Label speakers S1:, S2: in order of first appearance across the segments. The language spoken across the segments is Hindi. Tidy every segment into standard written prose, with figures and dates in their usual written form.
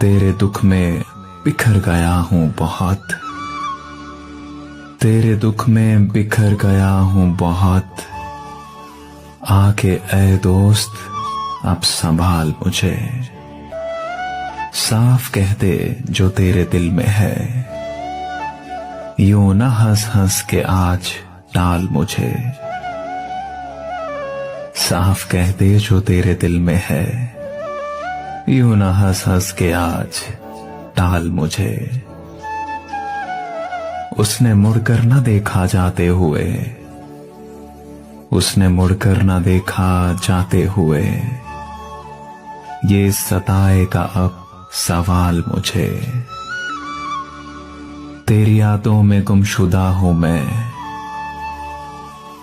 S1: तेरे दुख में बिखर गया हूँ बहुत, तेरे दुख में बिखर गया हूँ बहुत। आके ऐ दोस्त अब संभाल मुझे, साफ कह दे जो तेरे दिल में है। यूं न हंस हंस के आज टाल मुझे, साफ कह दे जो तेरे दिल में है। यूं न हंस हंस के आज टाल मुझे। उसने मुड़कर न देखा जाते हुए, उसने मुड़कर न देखा जाते हुए। ये सताएगा अब सवाल मुझे। तेरी यादों में गुमशुदा हूं मैं,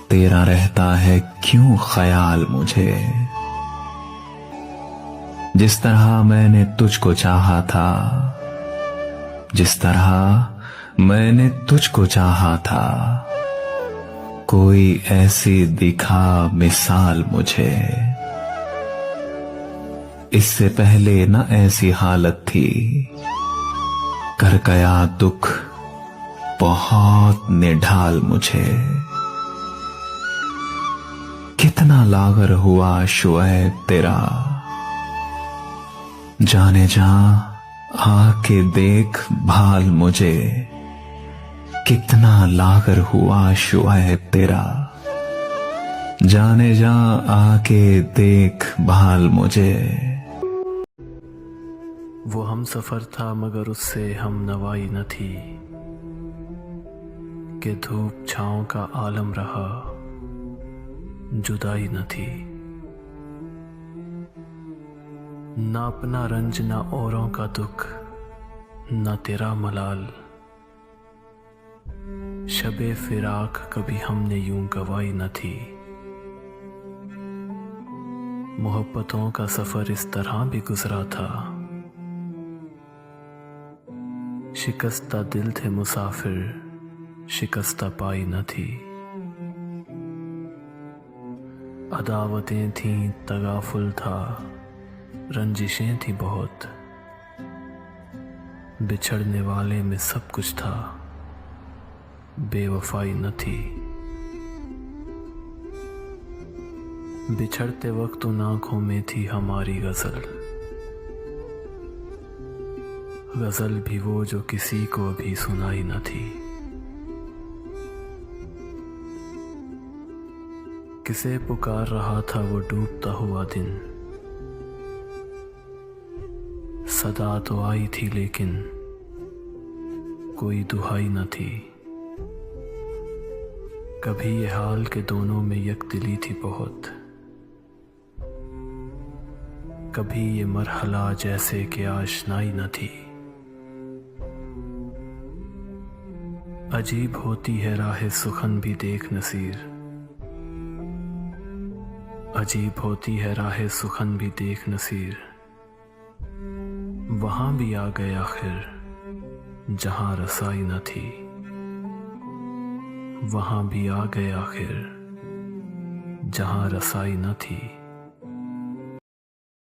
S1: तेरा रहता है क्यों ख्याल मुझे। जिस तरह मैंने तुझको चाहा था, जिस तरह मैंने तुझको चाहा था, कोई ऐसी दिखा मिसाल मुझे। इससे पहले न ऐसी हालत थी, कर गया दुख बहुत निढाल मुझे। कितना लागर हुआ शुएब तेरा, जाने जा आके देख भाल मुझे। कितना लागर हुआ शुएब तेरा, जाने जा आके देख भाल मुझे।
S2: वो हम सफर था मगर उससे हम नवाई न थी, कि धूप छाँव का आलम रहा जुदाई न थी। ना अपना रंज ना औरों का दुख, ना तेरा मलाल। शबे फिराक कभी हमने यूं गवाई न थी। मोहब्बतों का सफर इस तरह भी गुजरा था, शिकस्ता दिल थे मुसाफिर, शिकस्ता पाई न थी। अदावतें थीं, तगाफुल था, रंजिशें थी बहुत। बिछड़ने वाले में सब कुछ था, बेवफाई न थी। बिछड़ते वक्त उन आंखों में थी हमारी गजल, गजल भी वो जो किसी को भी सुनाई न थी। किसे पुकार रहा था वो डूबता हुआ दिन, सदा तो आई थी लेकिन कोई दुहाई न थी। कभी ये हाल के दोनों में यकदिली थी बहुत, कभी ये मरहला जैसे कि आशनाई न थी। अजीब होती है राह सुखन भी देख नसीर, अजीब होती है राह सुखन भी देख नसीर। वहां भी आ गए आखिर जहां रसाई न थी, वहां भी आ गए आखिर जहां रसाई न थी।